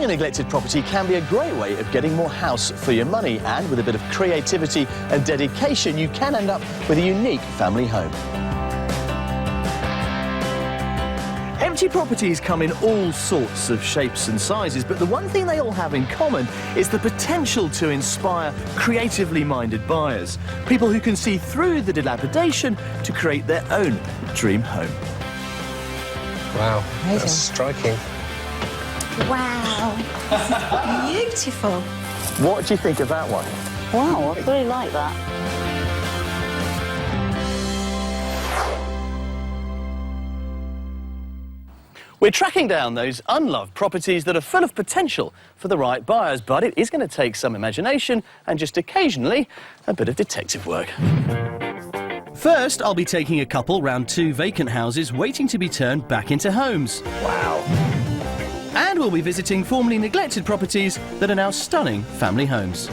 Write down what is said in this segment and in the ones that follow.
a neglected property can be a great way of getting more house for your money, and with a bit of creativity and dedication, you can end up with a unique family home. Empty properties come in all sorts of shapes and sizes, but the one thing they all have in common is the potential to inspire creatively minded buyers, people who can see through the dilapidation to create their own dream home. Wow, that's striking. Wow, beautiful. What do you think of that one? Wow, I really like that. We're tracking down those unloved properties that are full of potential for the right buyers, but it is going to take some imagination and just occasionally a bit of detective work. First, I'll be taking a couple round 2 vacant houses waiting to be turned back into homes. Wow. And we'll be visiting formerly neglected properties that are now stunning family homes.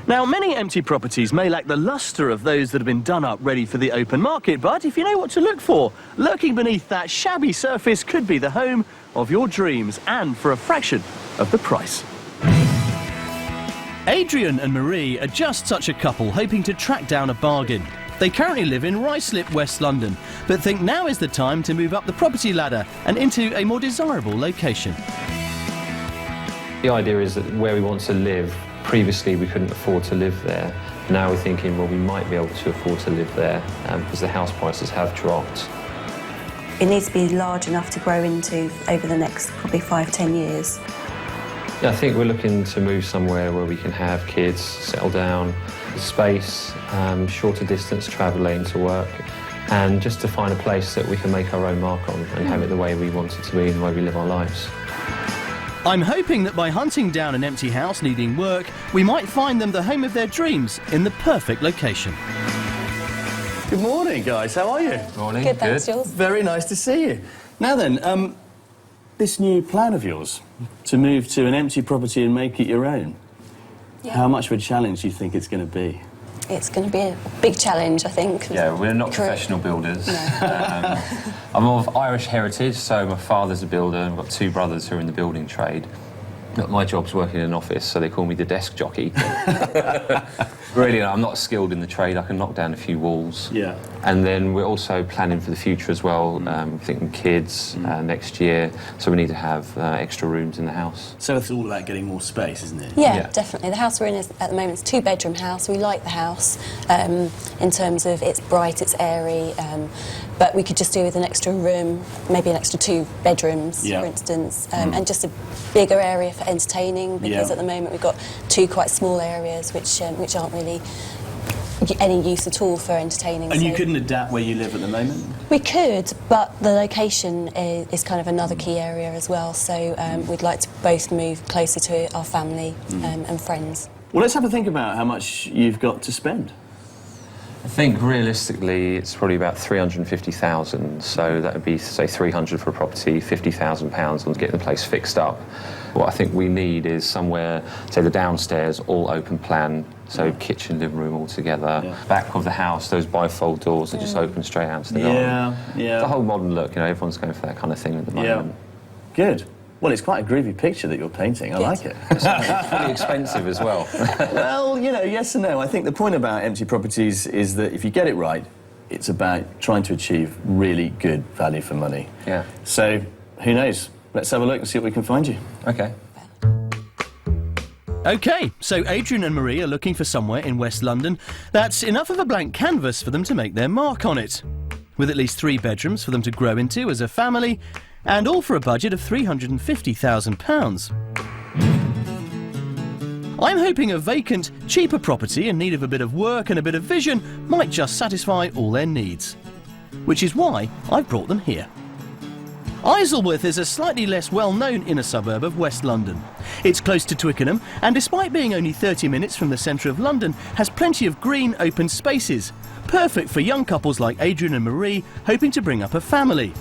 Now, many empty properties may lack the lustre of those that have been done up ready for the open market, but if you know what to look for, lurking beneath that shabby surface could be the home of your dreams, and for a fraction of the price. Adrian and Marie are just such a couple hoping to track down a bargain. They currently live in Ruislip, West London, but think now is the time to move up the property ladder and into a more desirable location. The idea is that where we want to live, previously we couldn't afford to live there. Now we're thinking, well, we might be able to afford to live there because the house prices have dropped. It needs to be large enough to grow into over the next probably 5–10 years. Yeah, I think we're looking to move somewhere where we can have kids, settle down, space, shorter distance travelling to work, and just to find a place that we can make our own mark on and have it the way we want it to be and the way we live our lives. I'm hoping that by hunting down an empty house needing work, we might find them the home of their dreams in the perfect location. Good morning, guys. How are you? Morning. Good, thanks, Jules. Very nice to see you. Now then, this new plan of yours to move to an empty property and make it your own, how much of a challenge do you think it's going to be? It's going to be a big challenge, I think. Yeah, we're not professional builders. No. I'm of Irish heritage, so my father's a builder, and I've got 2 brothers who are in the building trade. My job's working in an office, so they call me the desk jockey. Really, I'm not skilled in the trade. I can knock down a few walls. Yeah. And then we're also planning for the future as well, thinking kids next year, so we need to have extra rooms in the house. So it's all about getting more space, isn't it? Yeah, definitely. The house we're in at the moment is a 2-bedroom house. We like the house in terms of it's bright, it's airy, but we could just do with an extra room, maybe an extra 2 bedrooms, for instance, and just a bigger area for entertaining, because at the moment we've got 2 quite small areas which aren't really any use at all for entertaining. And you couldn't adapt where you live at the moment? We could, but the location is kind of another key area as well, so we'd like to both move closer to our family and friends. Well, let's have a think about how much you've got to spend. I think realistically it's probably about 350,000, so that would be, say, 300 for a property, £50,000 on getting the place fixed up. What I think we need is somewhere, say the downstairs, all open plan, so kitchen, living room all together. Back of the house, those bifold doors that just open straight out to the garden. The whole modern look, you know, everyone's going for that kind of thing at the moment. Good. Well, it's quite a groovy picture that you're painting. I like it. It's pretty expensive as well. Well, you know, yes and no. I think the point about empty properties is that if you get it right, it's about trying to achieve really good value for money. Yeah. So, who knows? Let's have a look and see what we can find you. Okay. OK, so Adrian and Marie are looking for somewhere in West London that's enough of a blank canvas for them to make their mark on it, with at least 3 bedrooms for them to grow into as a family, and all for a budget of £350,000. I'm hoping a vacant, cheaper property in need of a bit of work and a bit of vision might just satisfy all their needs. Which is why I've brought them here. Isleworth is a slightly less well-known inner suburb of West London. It's close to Twickenham, and despite being only 30 minutes from the centre of London, has plenty of green, open spaces, perfect for young couples like Adrian and Marie hoping to bring up a family.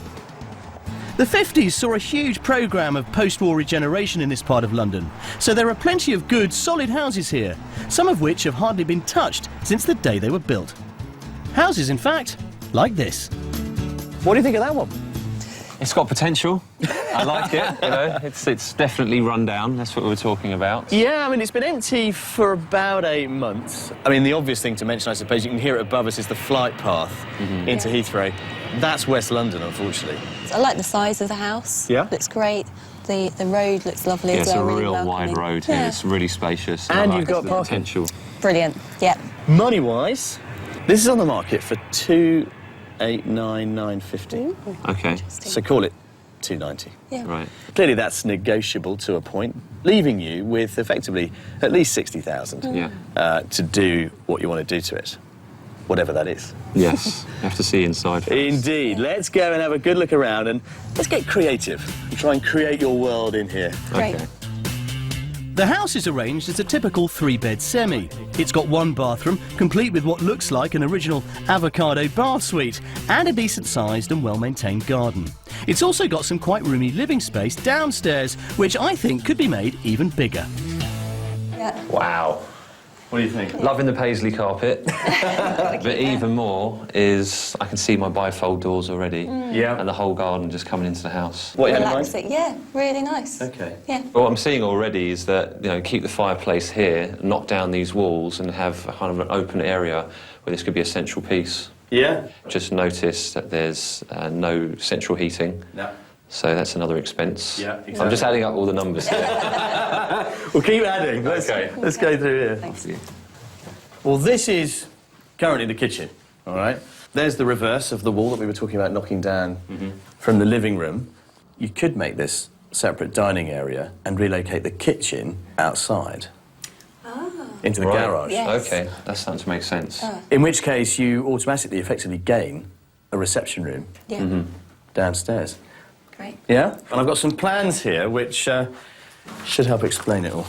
The 50s saw a huge programme of post-war regeneration in this part of London, so there are plenty of good, solid houses here, some of which have hardly been touched since the day they were built. Houses, in fact, like this. What do you think of that one? It's got potential. I like it, you know. It's definitely run down. That's what we were talking about. Yeah, I mean, it's been empty for about 8 months. I mean, the obvious thing to mention, I suppose, you can hear it above us, is the flight path into Heathrow. That's West London, unfortunately. I like the size of the house. Yeah. Looks great. The road looks lovely as well. It's a really real welcoming. wide road here. Yeah. It's really spacious. And I you've like got the parking. potential. Brilliant. Yeah. Money-wise, this is on the market for 289,950. Okay. So call it 290. Yeah. Right. Clearly, that's negotiable to a point, leaving you with effectively at least 60,000 Yeah. to do what you want to do to it, whatever that is. Yes. You have to see inside first. Indeed. Let's go and have a good look around and let's get creative and try and create your world in here. Great. Okay. The house is arranged as a typical 3-bed semi. It's got 1 bathroom, complete with what looks like an original avocado bath suite, and a decent-sized and well-maintained garden. It's also got some quite roomy living space downstairs, which I think could be made even bigger. Yeah. Wow. What do you think? Loving the paisley carpet, but even more is I can see my bifold doors already, Yeah. and the whole garden just coming into the house. What you had in mind? Relaxing. Yeah. Really nice. Okay. Yeah. What I'm seeing already is that, you know, keep the fireplace here, knock down these walls, and have a kind of an open area where this could be a central piece. Yeah. Just notice that there's no central heating. No. So that's another expense. Yeah, I'm exactly. just adding up all the numbers here. We'll keep adding. Okay. Let's go through here. Thanks. Well, this is currently the kitchen, all right? There's the reverse of the wall that we were talking about knocking down from the living room. You could make this separate dining area and relocate the kitchen outside into the garage. Yes. Okay, that's starting to make sense. In which case, you automatically, effectively gain a reception room Yeah. downstairs. Great. Yeah? And I've got some plans here which should help explain it all.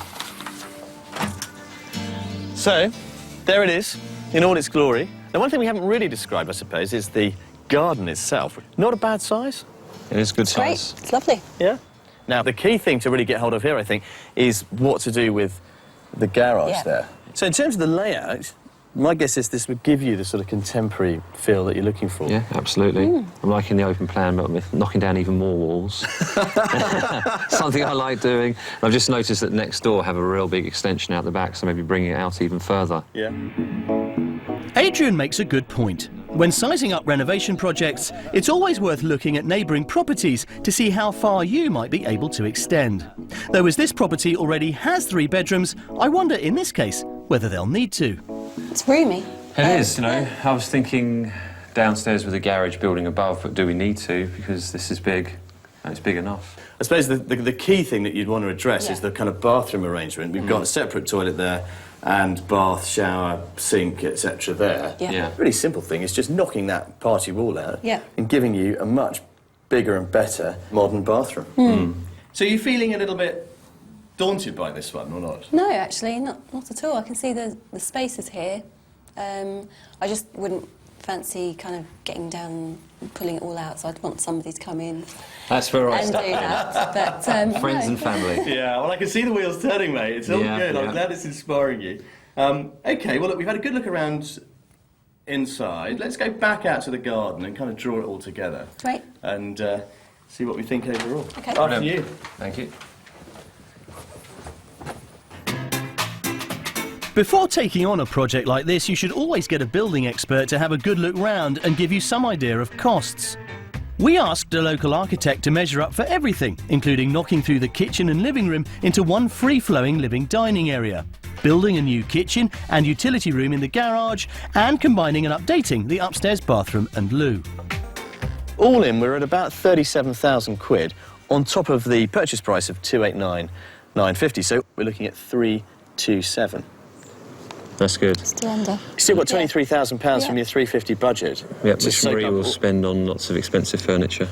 So, there it is, in all its glory. Now, one thing we haven't really described, I suppose, is the garden itself. Not a bad size. It is good Great. size. It's lovely. Yeah. Now, the key thing to really get hold of here, I think, is what to do with the garage Yeah. there. So, in terms of the layout, my guess is this would give you the sort of contemporary feel that you're looking for. Yeah, absolutely. I'm liking the open plan, but with knocking down even more walls. Something I like doing. I've just noticed that next door have a real big extension out the back, so maybe bringing it out even further. Yeah. Adrian makes a good point. When sizing up renovation projects, it's always worth looking at neighbouring properties to see how far you might be able to extend. Though as this property already has 3 bedrooms, I wonder in this case whether they'll need to. It's roomy. It is, you know. I was thinking downstairs with a garage building above, but do we need to? Because this is big. And it's big enough. I suppose the key thing that you'd want to address is the kind of bathroom arrangement. We've got a separate toilet there and bath, shower, sink, etc. there. Yeah. Yeah. Really simple thing. It's just knocking that party wall out Yeah. and giving you a much bigger and better modern bathroom. So are you feeling a little bit daunted by this one or not? No, actually, not at all. I can see the spaces here. I just wouldn't fancy kind of getting down and pulling it all out, so I'd want somebody to come in That's where I and do start. that. But, Friends no. and family. Yeah, well, I can see the wheels turning, mate. It's all Yeah, good. I'm yeah. glad it's inspiring you. OK, well, look, we've had a good look around inside. Let's go back out to the garden and kind of draw it all together. Great. And see what we think overall. Okay. After you. Thank you. Before taking on a project like this, you should always get a building expert to have a good look round and give you some idea of costs. We asked a local architect to measure up for everything, including knocking through the kitchen and living room into one free-flowing living dining area, building a new kitchen and utility room in the garage, and combining and updating the upstairs bathroom and loo. All in, we're at about 37,000 quid on top of the purchase price of 289,950. So we're looking at 327. That's good. Still under. You still got £23,000 Yeah. from your 350 budget. Yep, to which soak Marie up will all- spend on lots of expensive furniture.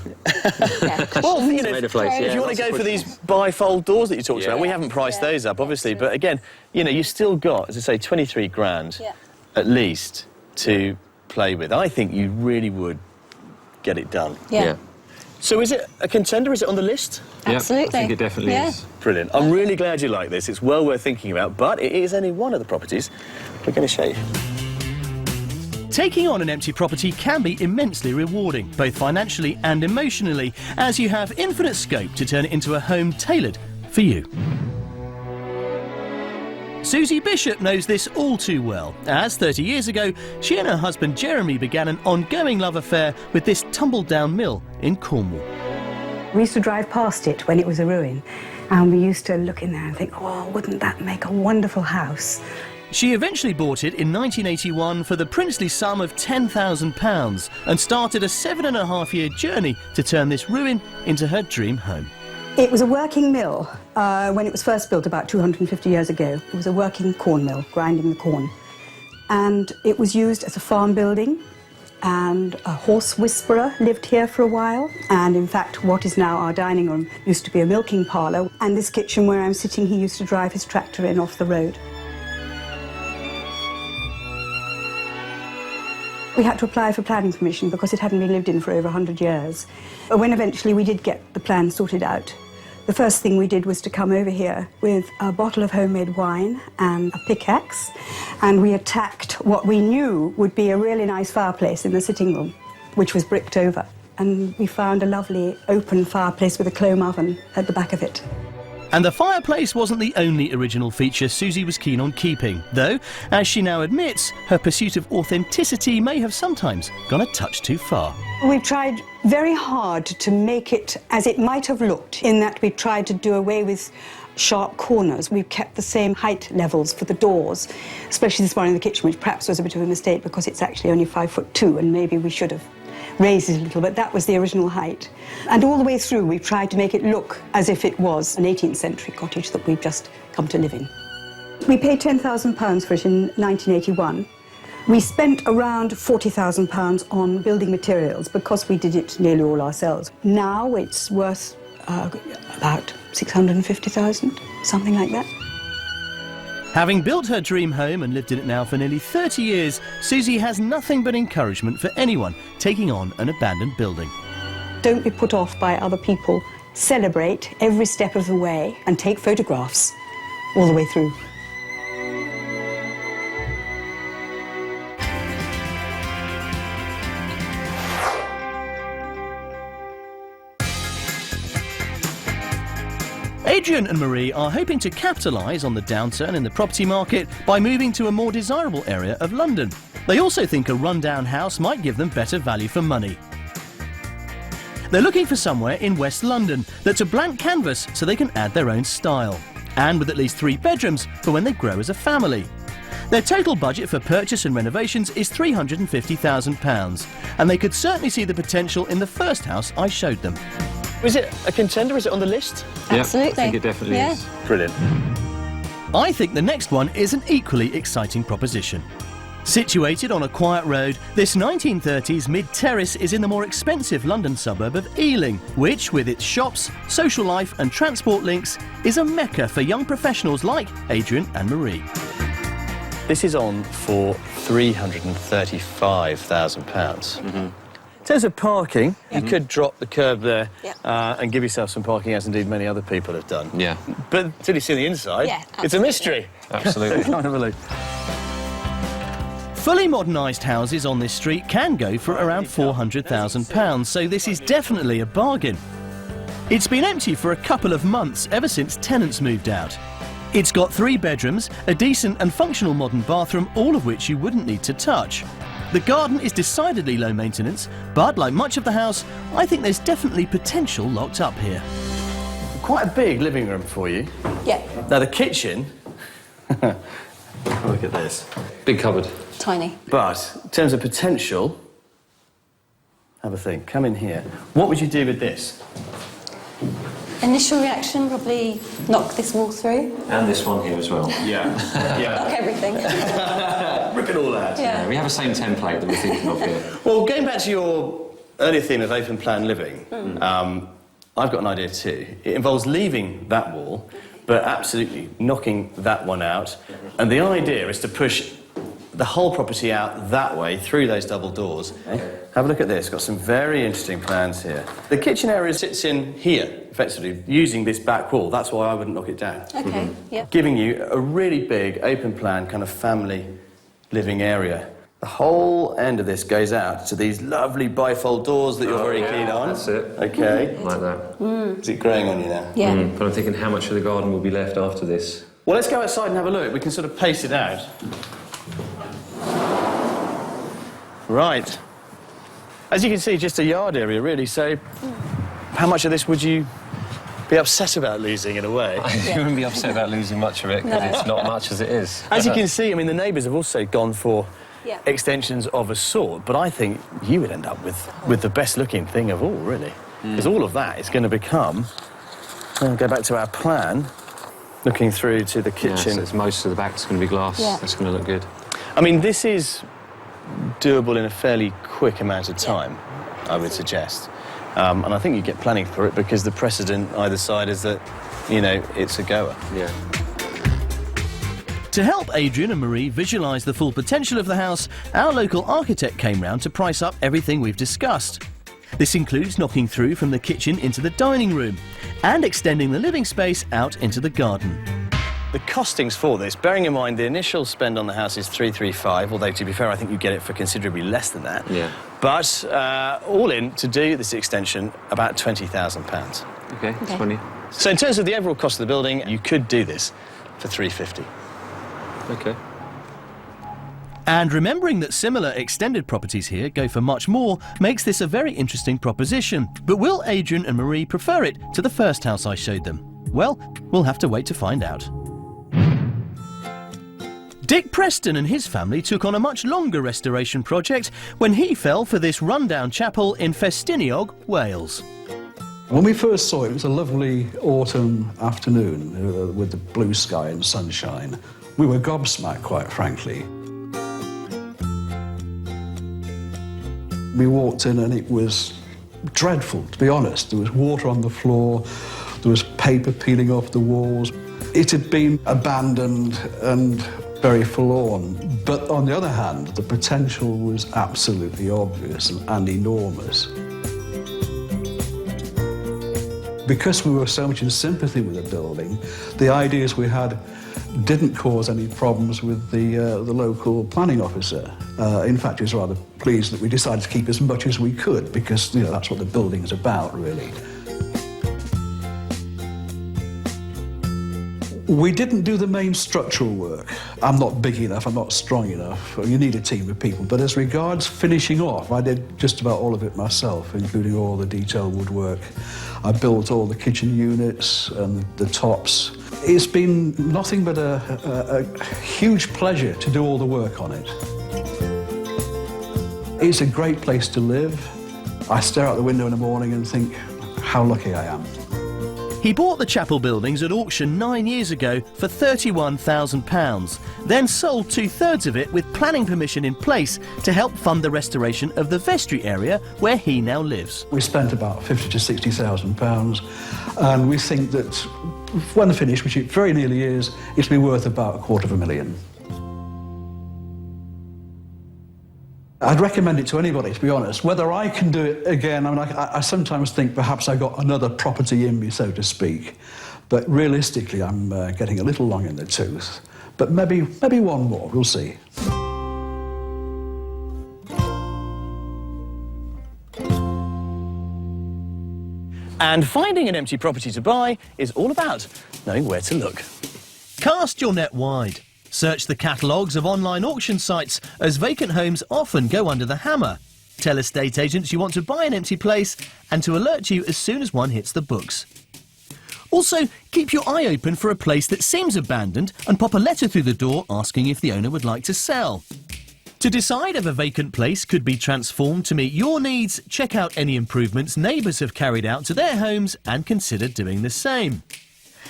Yeah. Well, you know, Made a place, if yeah, you want lots to of go for cushions. these bifold doors that you talked Yeah. about, we haven't priced those up, obviously. But again, you know, you've still got, as I say, 23 grand Yeah. at least to play with. I think you really would get it done. Yeah. So is it a contender? Is it on the list? Yep, Absolutely. I think it definitely Yeah. is. Brilliant. I'm really glad you like this. It's well worth thinking about, but it is only one of the properties we're going to show you. Taking on an empty property can be immensely rewarding, both financially and emotionally, as you have infinite scope to turn it into a home tailored for you. Susie Bishop knows this all too well, as 30 years ago, she and her husband Jeremy began an ongoing love affair with this tumble-down mill in Cornwall. We used to drive past it when it was a ruin, and we used to look in there and think, oh, wouldn't that make a wonderful house? She eventually bought it in 1981 for the princely sum of £10,000 and started a 7.5-year journey to turn this ruin into her dream home. It was a working mill when it was first built about 250 years ago. It was a working corn mill, grinding the corn. And it was used as a farm building, and a horse whisperer lived here for a while. And in fact, what is now our dining room used to be a milking parlour. And this kitchen where I'm sitting, he used to drive his tractor in off the road. We had to apply for planning permission because it hadn't been lived in for over 100 years. But when eventually we did get the plan sorted out, the first thing we did was to come over here with a bottle of homemade wine and a pickaxe, and we attacked what we knew would be a really nice fireplace in the sitting room, which was bricked over. And we found a lovely open fireplace with a clome oven at the back of it. And the fireplace wasn't the only original feature Susie was keen on keeping, though, as she now admits, her pursuit of authenticity may have sometimes gone a touch too far. We've tried very hard to make it as it might have looked, in that we tried to do away with sharp corners. We've kept the same height levels for the doors, especially this one in the kitchen, which perhaps was a bit of a mistake because it's actually only 5'2", and maybe we should have raised it a little, but that was the original height. And all the way through, we've tried to make it look as if it was an 18th century cottage that we've just come to live in. We paid £10,000 for it in 1981. We spent around £40,000 on building materials because we did it nearly all ourselves. Now it's worth about £650,000, something like that. Having built her dream home and lived in it now for nearly 30 years, Susie has nothing but encouragement for anyone taking on an abandoned building. Don't be put off by other people. Celebrate every step of the way and take photographs all the way through. Adrian and Marie are hoping to capitalise on the downturn in the property market by moving to a more desirable area of London. They also think a rundown house might give them better value for money. They're looking for somewhere in West London that's a blank canvas so they can add their own style, and with at least 3 bedrooms for when they grow as a family. Their total budget for purchase and renovations is £350,000, and they could certainly see the potential in the first house I showed them. Is it a contender? Is it on the list? Absolutely. Yeah, I think it definitely is. Brilliant. I think the next one is an equally exciting proposition. Situated on a quiet road, this 1930s mid-terrace is in the more expensive London suburb of Ealing, which, with its shops, social life and transport links, is a mecca for young professionals like Adrian and Marie. This is on for £335,000. In terms of parking, you could drop the curb there and give yourself some parking, as indeed many other people have done. Yeah. But until you see the inside, it's a mystery. Absolutely. Can't have a look. Fully modernised houses on this street can go for around £400,000, so this is definitely a bargain. It's been empty for a couple of months, ever since tenants moved out. It's got 3 bedrooms, a decent and functional modern bathroom, all of which you wouldn't need to touch. The garden is decidedly low maintenance, but like much of the house, I think there's definitely potential locked up here. Quite a big living room for you. Yeah. Now the kitchen, look at this. Big cupboard. Tiny. But in terms of potential, have a think, come in here. What would you do with this? Initial reaction, probably knock this wall through. And this one here as well. Yeah. Knock everything. Rip it all out. Yeah. We have the same template that we're thinking of here. Well, going back to your earlier theme of open plan living, I've got an idea too. It involves leaving that wall, but absolutely knocking that one out. And the idea is to push the whole property out that way, through those double doors. Have a look at this, got some very interesting plans here. The kitchen area sits in here, effectively, using this back wall. That's why I wouldn't knock it down. Okay, yeah. Giving you a really big, open plan, kind of family living area. The whole end of this goes out to these lovely bifold doors that you're very keen on. That's it. Okay. Like that. Is it growing on you now? Yeah. But I'm thinking how much of the garden will be left after this? Well, let's go outside and have a look. We can sort of pace it out. Right. As you can see, just a yard area, really. So, how much of this would you be upset about losing, in a way? You wouldn't be upset about losing much of it, because it's not much as it is. As you can see, I mean, the neighbours have also gone for extensions of a sort, but I think you would end up with the best-looking thing of all, really. Because all of that is going to become... I'll go back to our plan, looking through to the kitchen. Yeah, so most of the back's going to be glass. Yeah. That's going to look good. I mean, this is doable in a fairly quick amount of time, I would suggest. And I think you get planning for it because the precedent either side is that, you know, it's a goer. Yeah. To help Adrian and Marie visualise the full potential of the house, our local architect came round to price up everything we've discussed. This includes knocking through from the kitchen into the dining room and extending the living space out into the garden. The costings for this, bearing in mind the initial spend on the house is 335, although to be fair, I think you get it for considerably less than that. Yeah. But all in, to do this extension, about £20,000. Okay, 20. So in terms of the overall cost of the building, you could do this for 350. Okay. And remembering that similar extended properties here go for much more makes this a very interesting proposition. But will Adrian and Marie prefer it to the first house I showed them? Well, we'll have to wait to find out. Dick Preston and his family took on a much longer restoration project when he fell for this rundown chapel in Festiniog, Wales. When we first saw it, it was a lovely autumn afternoon with the blue sky and sunshine. We were gobsmacked, quite frankly. We walked in and it was dreadful, to be honest. There was water on the floor, there was paper peeling off the walls. It had been abandoned and very forlorn. But on the other hand, the potential was absolutely obvious and enormous. Because we were so much in sympathy with the building, the ideas we had didn't cause any problems with the local planning officer. In fact, he was rather pleased that we decided to keep as much as we could because, you know, that's what the building's about, really. We didn't do the main structural work. I'm not big enough, I'm not strong enough. You need a team of people. But as regards finishing off, I did just about all of it myself, including all the detailed woodwork. I built all the kitchen units and the tops. It's been nothing but a huge pleasure to do all the work on it. It's a great place to live. I stare out the window in the morning and think how lucky I am. He bought the chapel buildings at auction 9 years ago for £31,000, then sold 2/3 of it with planning permission in place to help fund the restoration of the vestry area where he now lives. We spent about £50,000 to £60,000 and we think that when finished, which it very nearly is, it'll be worth about £250,000. I'd recommend it to anybody, to be honest. Whether I can do it again, I mean, I sometimes think perhaps I got another property in me, so to speak. But realistically, I'm getting a little long in the tooth. But maybe one more, we'll see. And finding an empty property to buy is all about knowing where to look. Cast your net wide. Search the catalogues of online auction sites, as vacant homes often go under the hammer. Tell estate agents you want to buy an empty place and to alert you as soon as one hits the books. Also, keep your eye open for a place that seems abandoned and pop a letter through the door asking if the owner would like to sell. To decide if a vacant place could be transformed to meet your needs, check out any improvements neighbours have carried out to their homes and consider doing the same.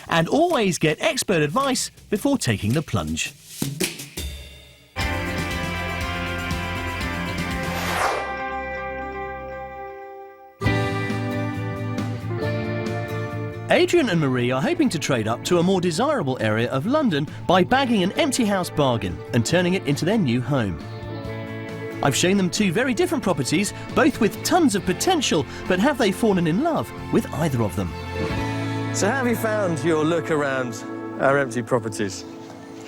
And always get expert advice before taking the plunge. Adrian and Marie are hoping to trade up to a more desirable area of London by bagging an empty house bargain and turning it into their new home. I've shown them two very different properties, both with tons of potential, but have they fallen in love with either of them? So how have you found your look around our empty properties?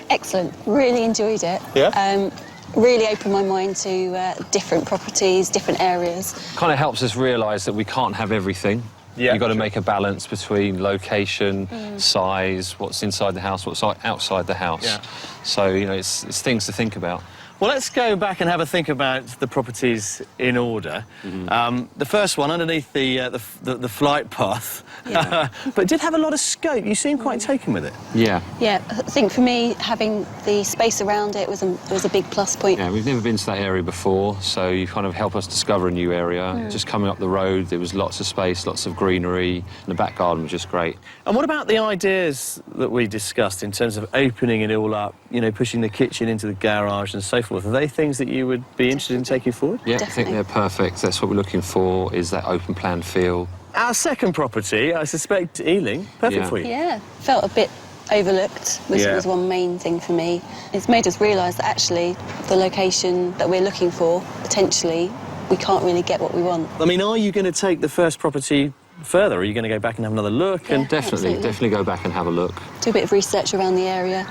Excellent. Really enjoyed it. Yeah? really opened my mind to different properties, different areas. Kind of helps us realise that we can't have everything. Yeah. You've got to make a balance between location, size, what's inside the house, what's outside the house. Yeah. So, you know, it's things to think about. Well, let's go back and have a think about the properties in order. The first one, underneath the flight path, Yeah. but it did have a lot of scope. You seem quite taken with it. Yeah. Yeah, I think for me, having the space around it was a big plus point. Yeah, we've never been to that area before, so you kind of help us discover a new area. Just coming up the road, there was lots of space, lots of greenery, and the back garden was just great. And what about the ideas that we discussed in terms of opening it all up, you know, pushing the kitchen into the garage and so forth? Are they things that you would be interested in taking forward? Yeah, Definitely. I think they're perfect. That's what we're looking for, is that open plan feel. Our second property, I suspect Ealing, perfect Yeah. for you. Yeah, felt a bit overlooked was one main thing for me. It's made us realise that actually the location that we're looking for, potentially, we can't really get what we want. I mean, are you going to take the first property further? Are you going to go back and have another look? Yeah. And Definitely go back and have a look. Do a bit of research around the area.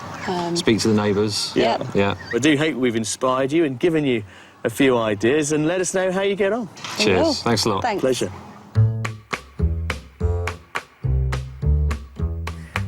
Speak to the neighbours. Yeah. Yeah. I do hope we've inspired you and given you a few ideas, and let us know how you get on. We will. Cheers. Thanks a lot. Thanks. Pleasure.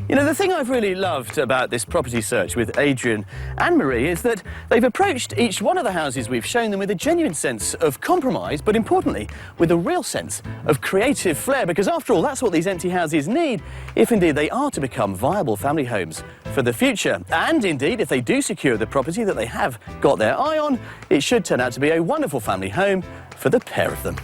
You know, the thing I've really loved about this property search with Adrian and Marie is that they've approached each one of the houses we've shown them with a genuine sense of compromise, but importantly, with a real sense of creative flair, because after all, that's what these empty houses need, if indeed they are to become viable family homes for the future. And indeed, if they do secure the property that they have got their eye on, it should turn out to be a wonderful family home for the pair of them.